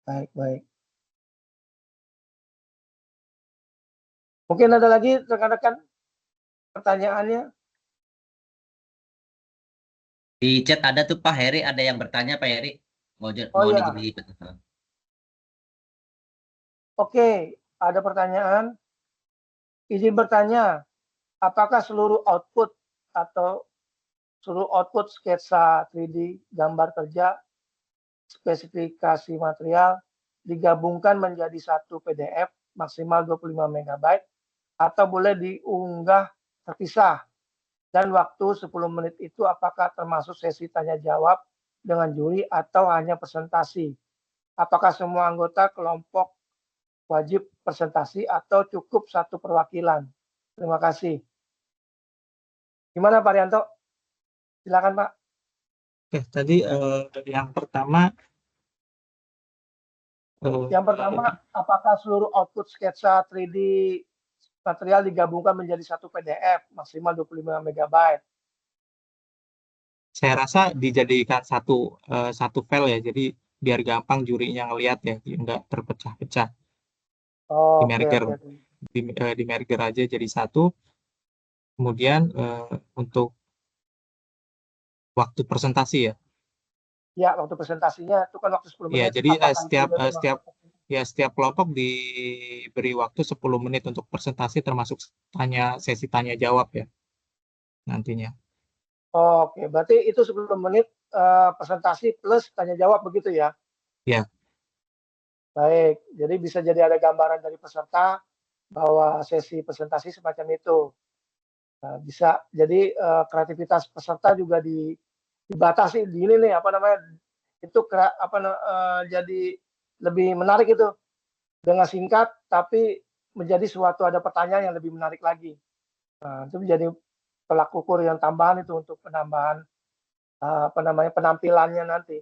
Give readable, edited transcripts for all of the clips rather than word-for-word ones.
Baik, baik. Mungkin ada lagi rekan-rekan pertanyaannya? Di chat ada tuh Pak Heri, ada yang bertanya Pak Heri. Mau Oh mau ya, dijawab. oke. Ada pertanyaan. Izin bertanya, apakah seluruh output atau seluruh output sketsa 3D, gambar kerja, spesifikasi material digabungkan menjadi satu PDF maksimal 25 MB atau boleh diunggah terpisah? Dan waktu 10 menit itu apakah termasuk sesi tanya jawab dengan juri atau hanya presentasi? Apakah semua anggota kelompok wajib presentasi atau cukup satu perwakilan? Terima kasih. Gimana Pak Rianto? Silakan Pak. Oke, tadi yang pertama Yang pertama, apakah seluruh output sketsa 3D material digabungkan menjadi satu PDF maksimal 25 MB? saya rasa dijadikan satu file ya, jadi biar gampang jurinya ngelihat ya, nggak terpecah-pecah. Di Oke, merger, oke. di merger aja jadi satu. Kemudian untuk waktu presentasi ya. Ya, waktu presentasinya itu kan waktu 10 Ya, menit. jadi Apakah itu setiap juga termasuk? setiap kelompok diberi waktu 10 menit untuk presentasi, termasuk sesi tanya jawab ya nantinya. Oke, berarti itu 10 menit presentasi plus tanya jawab begitu ya? Ya, Baik, jadi bisa jadi ada gambaran dari peserta bahwa sesi presentasi semacam itu. Nah, bisa jadi kreativitas peserta juga dibatasi di ini nih apa namanya itu jadi lebih menarik itu dengan singkat tapi menjadi suatu ada pertanyaan yang lebih menarik lagi. Nah, itu menjadi tolak ukur yang tambahan itu untuk penambahan penampilannya nanti.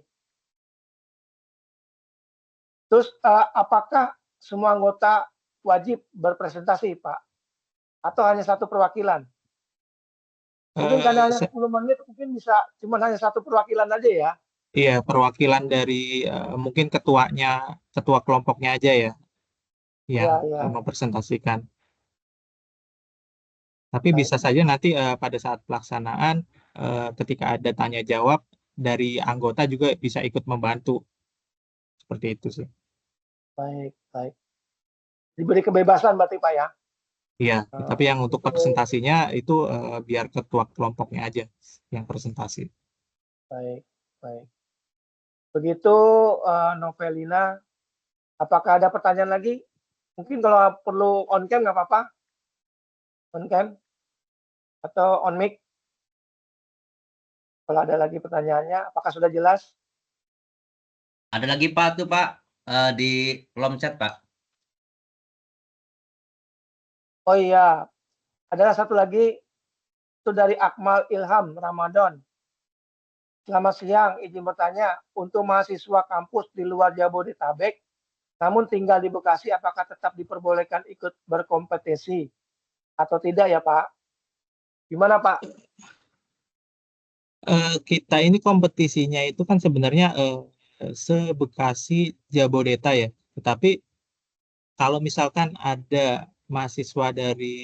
Terus apakah semua anggota wajib berpresentasi, Pak? Atau hanya satu perwakilan? Mungkin karena hanya 10 menit, mungkin bisa cuma hanya satu perwakilan aja ya. iya, perwakilan dari mungkin ketua kelompoknya aja ya yang Iya, iya. mempresentasikan. Tapi Baik, bisa saja nanti pada saat pelaksanaan ketika ada tanya jawab dari anggota juga bisa ikut membantu. Seperti itu sih. baik, baik. Diberi kebebasan berarti Pak ya. Iya, tapi yang untuk Itu presentasinya itu biar ketua kelompoknya aja yang presentasi. baik, baik. Begitu Novelina, apakah ada pertanyaan lagi? Mungkin kalau perlu on cam nggak apa-apa, on cam atau on mic. Kalau ada lagi pertanyaannya, apakah sudah jelas? Ada lagi Pak tuh Pak di kolom chat Pak. Oh iya, adalah satu lagi itu dari Akmal Ilham Ramadan. Selamat siang, izin bertanya, untuk mahasiswa kampus di luar Jabodetabek, namun tinggal di Bekasi, apakah tetap diperbolehkan ikut berkompetisi atau tidak ya Pak? Gimana Pak? Kita ini kompetisinya itu kan sebenarnya se-Bekasi Jabodeta ya. Tetapi kalau misalkan ada mahasiswa dari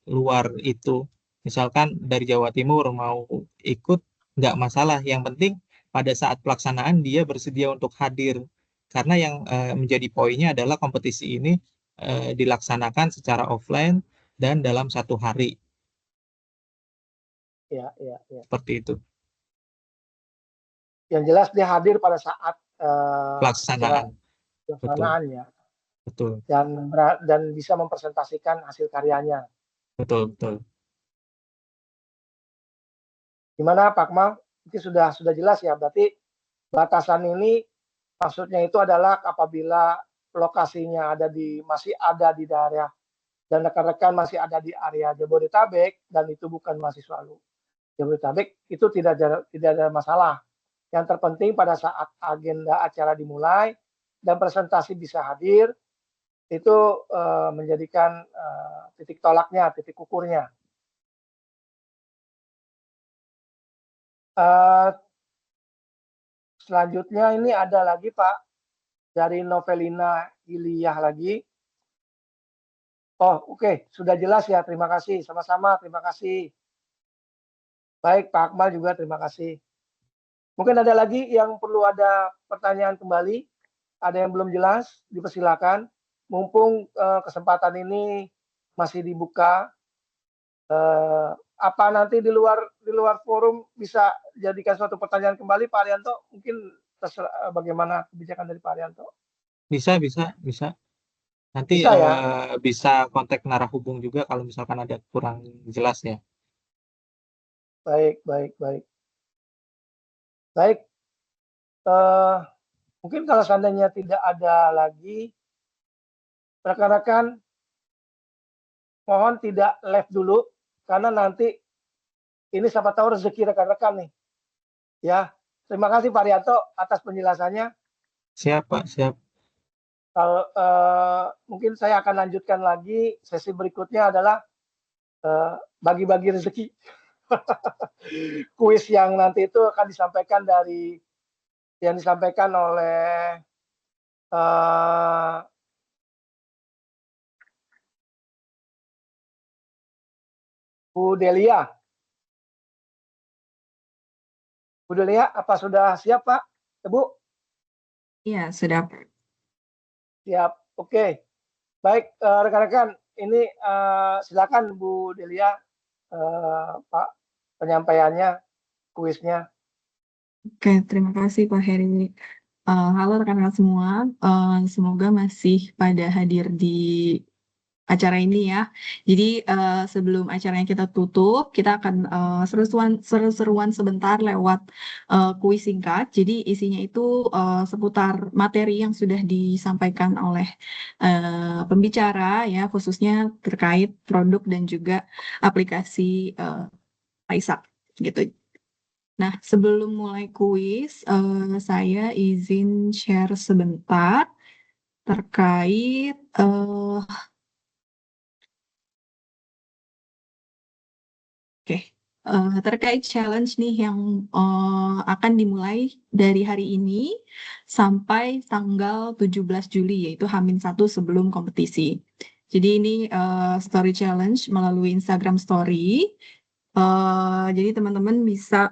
luar itu, misalkan dari Jawa Timur mau ikut, nggak masalah. Yang penting pada saat pelaksanaan dia bersedia untuk hadir. Karena yang menjadi poinnya adalah kompetisi ini dilaksanakan secara offline dan dalam satu hari. Ya, ya, ya. Seperti itu. Yang jelas dia hadir pada saat acara Pelaksanaan. Betul, pelaksanaan ya, betul, dan bisa mempresentasikan hasil karyanya. betul, betul. Gimana Pak Akmal? Itu sudah jelas ya. Berarti batasan ini maksudnya itu adalah apabila lokasinya masih ada di daerah dan rekan-rekan masih ada di area Jabodetabek dan itu bukan mahasiswa Jabodetabek, itu tidak ada masalah. Yang terpenting pada saat agenda acara dimulai dan presentasi bisa hadir, itu menjadikan titik tolaknya, titik ukurnya. Selanjutnya ini ada lagi Pak dari Novelina Iliyah lagi. Oh, oke, sudah jelas ya. Terima kasih. Sama-sama, terima kasih. Baik, Pak Akmal juga terima kasih. Mungkin ada lagi yang perlu ada pertanyaan kembali. Ada yang belum jelas, dipersilakan. Mumpung kesempatan ini masih dibuka. Apa nanti di luar forum bisa jadikan suatu pertanyaan kembali, Pak Arianto? Mungkin terserah bagaimana kebijakan dari Pak Arianto. Bisa. Nanti Bisa ya? bisa kontak narahubung juga kalau misalkan ada kurang jelas ya. Baik. Baik, mungkin kalau seandainya tidak ada lagi, rekan-rekan mohon tidak live dulu, karena nanti ini siapa tahu rezeki rekan-rekan nih. Ya, terima kasih Pak Rianto atas penjelasannya. Siap, Pak, siap. Kalau mungkin saya akan lanjutkan lagi, sesi berikutnya adalah bagi-bagi rezeki. Kuis yang nanti itu akan disampaikan oleh Bu Delia. Bu Delia, apa sudah siap, Pak? Bu? Iya, sudah. Siap. Oke. Baik, rekan-rekan, ini silakan Bu Delia, Pak, penyampaiannya, kuisnya. Oke, terima kasih Pak Heri. Halo rekan-rekan semua, semoga masih pada hadir di acara ini ya. Jadi sebelum acaranya kita tutup, kita akan seru-seruan sebentar lewat kuis singkat. Jadi isinya itu seputar materi yang sudah disampaikan oleh pembicara ya, khususnya terkait produk dan juga aplikasi Aisyah gitu. Nah, sebelum mulai kuis, saya izin share sebentar terkait terkait challenge nih yang akan dimulai dari hari ini sampai tanggal 17 Juli, yaitu H-1 sebelum kompetisi. Jadi ini story challenge melalui Instagram Story. Jadi teman-teman bisa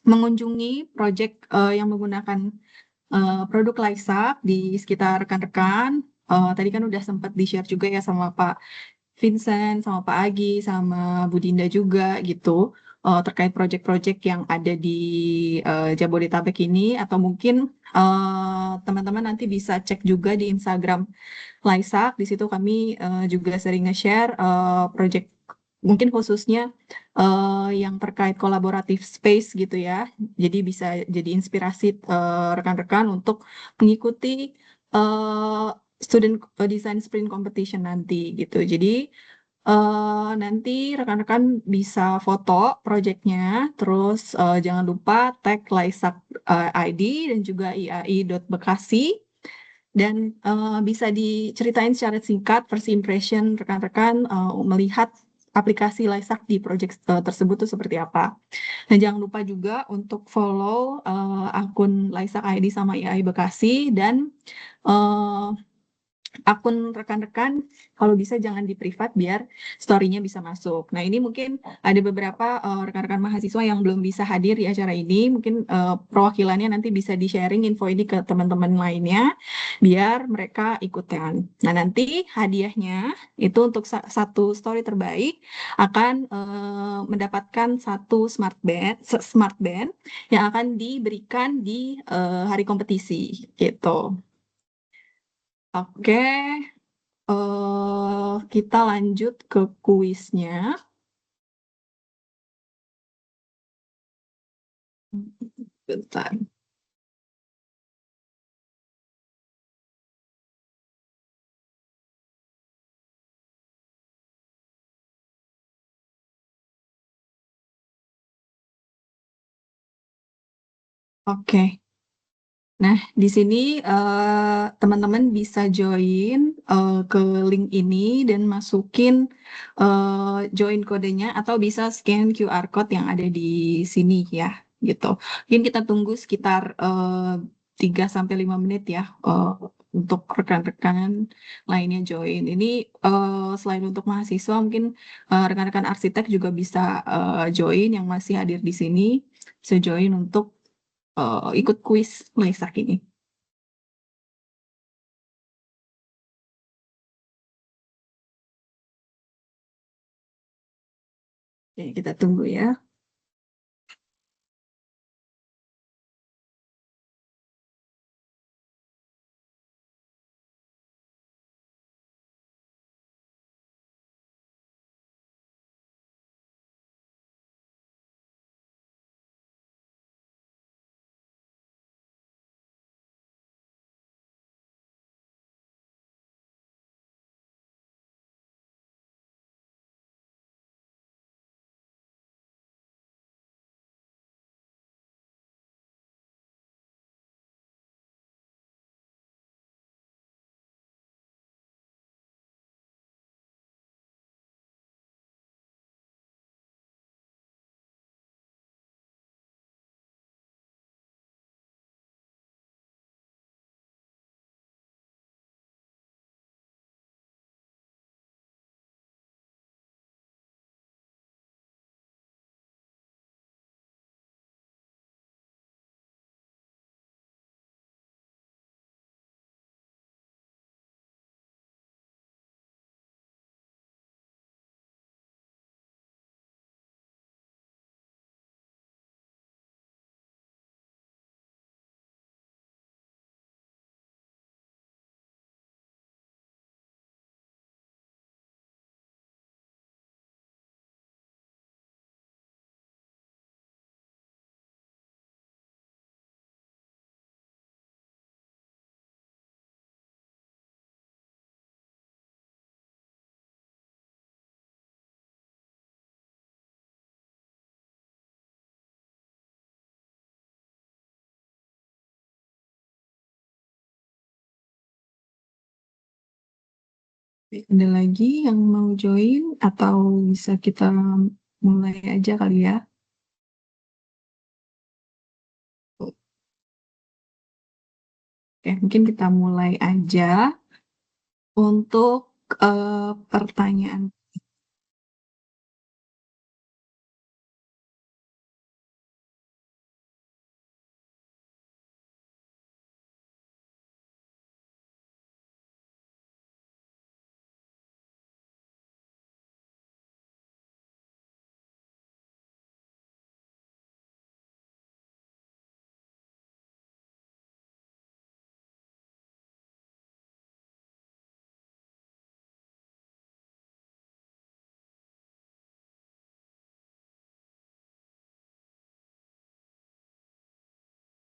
mengunjungi project yang menggunakan produk Laisak di sekitar rekan-rekan. Tadi kan udah sempat di-share juga ya sama Pak Vincent, sama Pak Agi, sama Bu Dinda juga gitu, terkait project-project yang ada di Jabodetabek ini, atau mungkin teman-teman nanti bisa cek juga di Instagram Laisak. Di situ kami juga sering nge-share project mungkin khususnya yang terkait kolaboratif space gitu ya. Jadi bisa jadi inspirasi rekan-rekan untuk mengikuti student design sprint competition nanti gitu. Jadi nanti rekan-rekan bisa foto projectnya, terus jangan lupa tag Laisak ID dan juga iai.bekasi. Dan bisa diceritain secara singkat first impression rekan-rekan melihat aplikasi Laisak di project tersebut itu seperti apa. Dan jangan lupa juga untuk follow akun Laisak ID sama IAI Bekasi, dan akun rekan-rekan kalau bisa jangan di privat biar story-nya bisa masuk. Nah, ini mungkin ada beberapa rekan-rekan mahasiswa yang belum bisa hadir di acara ini. Mungkin perwakilannya nanti bisa di-sharing info ini ke teman-teman lainnya biar mereka ikutan. Nah, nanti hadiahnya itu untuk satu story terbaik akan mendapatkan satu smart band yang akan diberikan di hari kompetisi gitu. Oke, kita lanjut ke kuisnya. Bentar. Oke. Nah, di sini teman-teman bisa join ke link ini dan masukin join kodenya, atau bisa scan QR code yang ada di sini ya, gitu. Mungkin kita tunggu sekitar 3 sampai 5 menit ya untuk rekan-rekan lainnya join. Ini selain untuk mahasiswa mungkin rekan-rekan arsitek juga bisa join yang masih hadir di sini, bisa join untuk ikut kuis Maisak ini. Oke, kita tunggu ya. Ada lagi yang mau join atau bisa kita mulai aja kali ya? Oke, mungkin kita mulai aja untuk pertanyaan.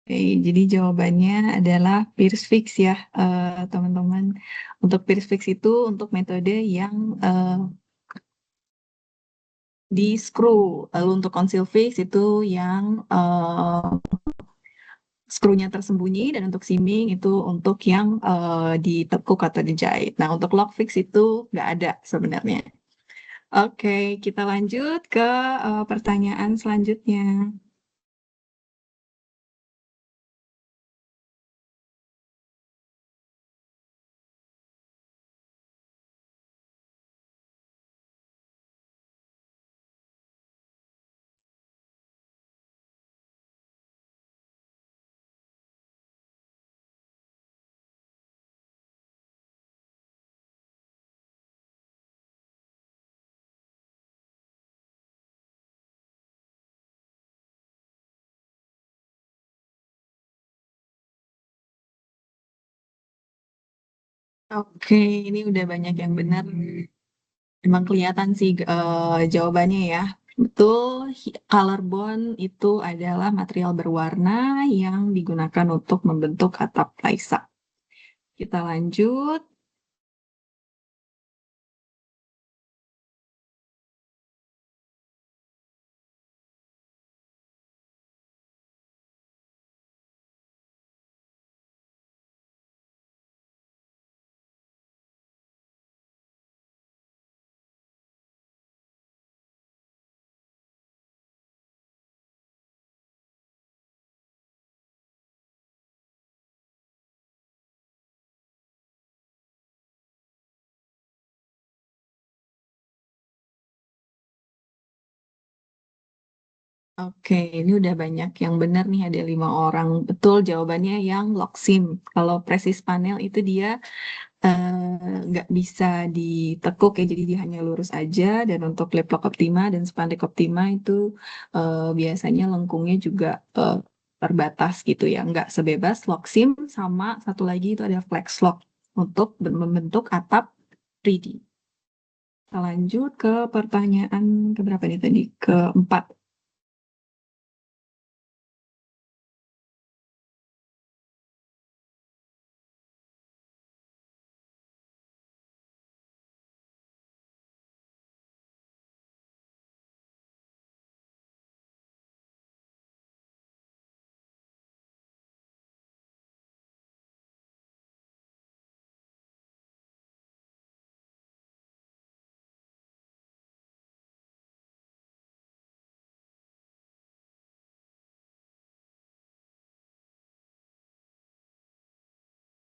Oke, jadi jawabannya adalah Pierce Fix ya, teman-teman. Untuk Pierce Fix itu untuk metode yang di screw. Lalu untuk conceal fix itu yang skrunya tersembunyi, dan untuk simming itu untuk yang ditekuk atau dijahit. Nah, untuk lock fix itu nggak ada sebenarnya. Oke, kita lanjut ke pertanyaan selanjutnya. Oke, ini udah banyak yang benar. Emang kelihatan sih jawabannya ya. Betul, color bond itu adalah material berwarna yang digunakan untuk membentuk atap kaisa. Kita lanjut. Oke, ini udah banyak yang benar nih, ada 5 orang. Betul jawabannya yang Loksim. Kalau presis panel itu dia nggak bisa ditekuk ya, jadi dia hanya lurus aja. Dan untuk Leplok Optima dan Spandek Optima itu biasanya lengkungnya juga terbatas gitu ya, nggak sebebas Loksim. Sama satu lagi itu ada Flex Lock untuk membentuk atap 3D. Kita lanjut ke pertanyaan keberapa nih tadi? Keempat.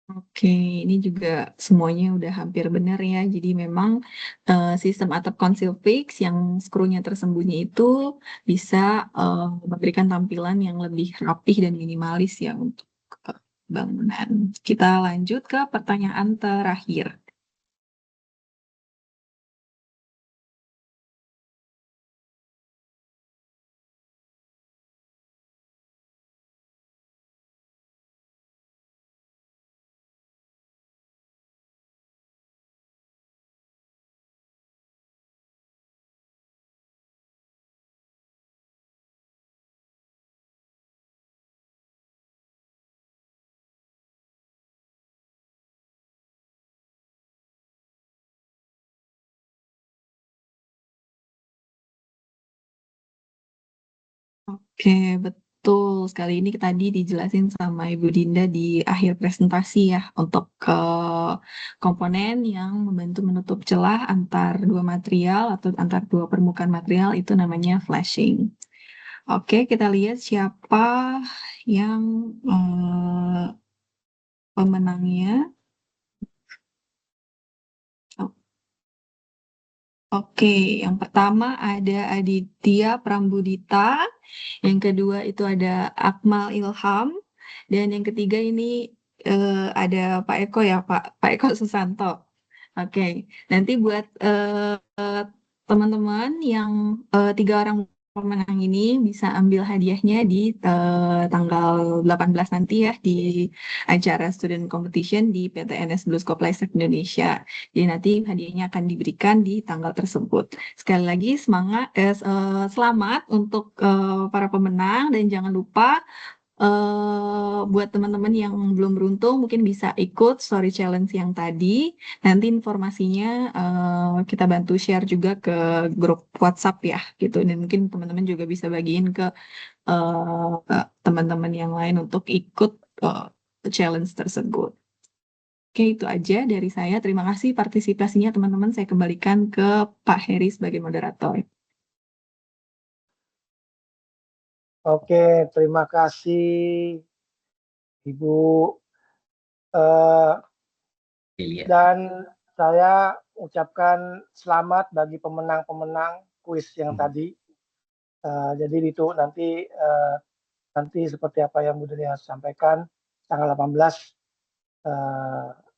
Oke, ini juga semuanya udah hampir benar ya. Jadi memang sistem atap konsil fix yang skrunya tersembunyi itu bisa memberikan tampilan yang lebih rapih dan minimalis ya untuk bangunan. Kita lanjut ke pertanyaan terakhir. Oke, betul sekali. Ini tadi dijelasin sama Ibu Dinda di akhir presentasi ya, untuk komponen yang membantu menutup celah antar dua material atau antar dua permukaan material itu namanya flashing. Oke, kita lihat siapa yang pemenangnya. Oke, yang pertama ada Aditya Prambudita, yang kedua itu ada Akmal Ilham, dan yang ketiga ini ada Pak Eko ya, Pak Eko Susanto. Oke, nanti buat teman-teman yang 3 orang pemenang ini bisa ambil hadiahnya di tanggal 18 nanti ya, di acara student competition di PTNS Blue Scope Lifestyle Indonesia. Jadi nanti hadiahnya akan diberikan di tanggal tersebut. Sekali lagi selamat untuk para pemenang, dan jangan lupa buat teman-teman yang belum beruntung mungkin bisa ikut story challenge yang tadi. Nanti informasinya kita bantu share juga ke grup WhatsApp ya gitu. Dan mungkin teman-teman juga bisa bagiin ke teman-teman yang lain untuk ikut challenge tersebut. Oke, itu aja dari saya. Terima kasih partisipasinya teman-teman. Saya kembalikan ke Pak Heri sebagai moderator. Oke, terima kasih Ibu. Eh, Iya. dan saya ucapkan selamat bagi pemenang-pemenang kuis yang tadi. Jadi itu nanti seperti apa yang Bu Delia sampaikan, tanggal 18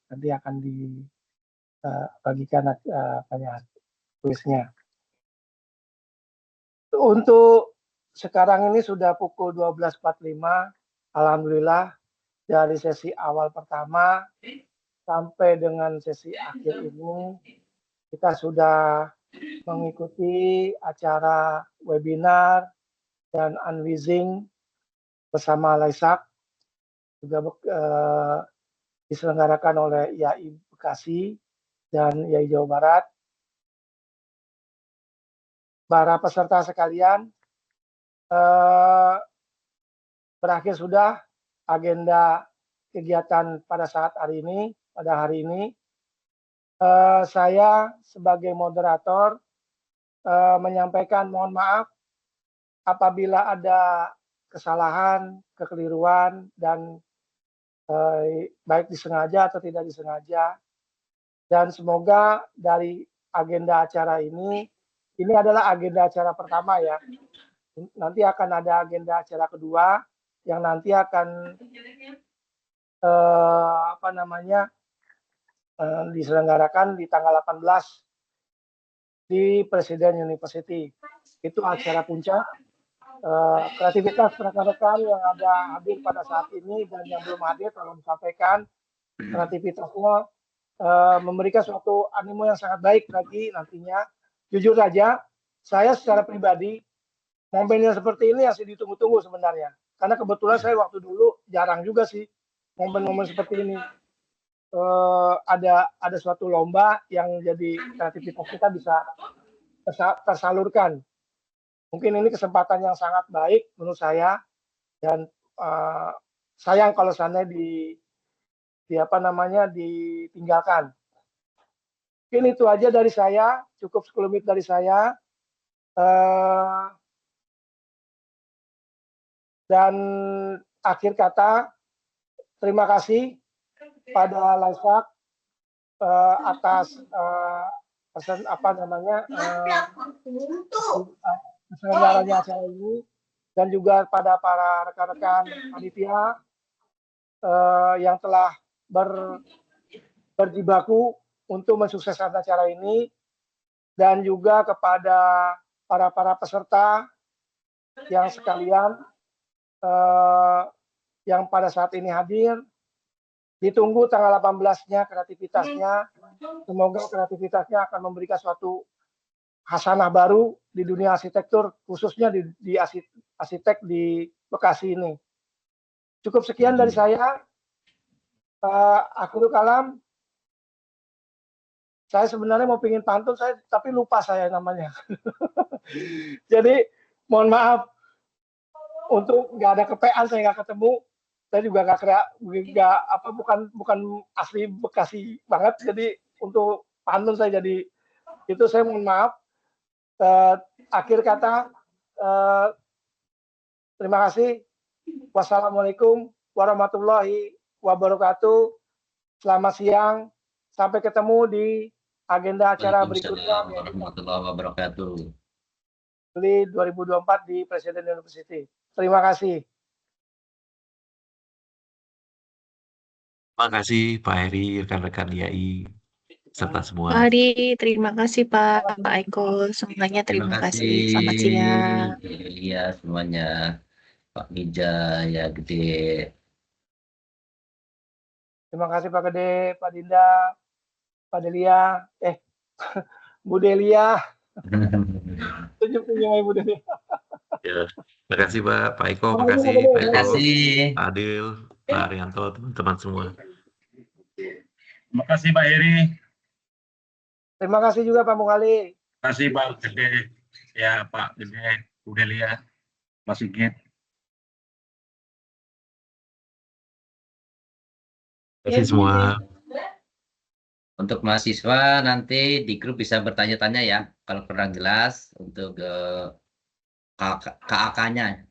nanti akan dibagikan kuisnya. Untuk sekarang ini sudah pukul 12.45. Alhamdulillah dari sesi awal pertama sampai dengan sesi akhir ini kita sudah mengikuti acara webinar dan unleashing bersama Laisak, juga diselenggarakan oleh IAI Bekasi dan IAI Jawa Barat. Para peserta sekalian, berakhir sudah agenda kegiatan pada hari ini. Saya sebagai moderator menyampaikan mohon maaf apabila ada kesalahan, kekeliruan, dan baik disengaja atau tidak disengaja. Dan semoga dari agenda acara ini adalah agenda acara pertama ya. Nanti akan ada agenda acara kedua yang nanti akan diselenggarakan di tanggal 18 di Presiden University. Itu acara puncak. Kreativitas rekan-rekan yang ada hadir pada saat ini dan yang belum hadir tolong disampaikan kreativitasnya memberikan suatu animo yang sangat baik lagi nantinya. Jujur saja, saya secara pribadi momennya seperti ini masih ditunggu-tunggu sebenarnya. Karena kebetulan saya waktu dulu jarang juga sih momen-momen seperti ini. Ada suatu lomba yang jadi kreativitas kita bisa tersalurkan. Mungkin ini kesempatan yang sangat baik menurut saya dan sayang kalau sana ditinggalkan. Mungkin itu aja dari saya, cukup 10 menit dari saya. Dan akhir kata, terima kasih pada Laisak atas penyelenggaranya acara ini dan juga pada para rekan-rekan panitia yang telah berjibaku untuk mensukseskan acara ini dan juga kepada para peserta yang sekalian yang pada saat ini hadir. Ditunggu tanggal 18-nya kreativitasnya. Semoga kreativitasnya akan memberikan suatu hasanah baru di dunia arsitektur, khususnya di arsitek di Bekasi ini. Cukup sekian dari saya. Akhirul kalam. Saya sebenarnya mau pingin pantun, tapi lupa saya namanya. Jadi mohon maaf untuk nggak ada kepean, saya nggak ketemu. Saya juga bukan asli Bekasi banget, jadi untuk pantun saya jadi itu saya mohon maaf. Akhir kata, terima kasih. Wassalamualaikum warahmatullahi wabarakatuh. Selamat siang. Sampai ketemu di agenda acara berikutnya. Warahmatullahi wabarakatuh. Juli 2024 di Presiden University. Terima kasih. Terima kasih Pak Heri, rekan-rekan IAI, serta semua. Pak Hadi, terima kasih Pak Aiko, semuanya terima kasih. Selamat siang. Iya semuanya. Pak Mija ya gede. Terima kasih Pak Gede, Pak Dinda, Pak Delia, Bu Delia. Tunjuk-tunjuk Ibu Delia. Ya, terima kasih Pak Iko, terima kasih Pak Terima kasih. Adil, Pak Arianto, teman-teman semua. Terima kasih Pak Heri. Terima kasih juga Pak Mughali. Terima kasih Pak Gede. Ya Pak Gede, Bu Delia, Mas Sigit. Terima kasih semua. Untuk mahasiswa nanti di grup bisa bertanya-tanya ya kalau kurang jelas untuk KAK-nya.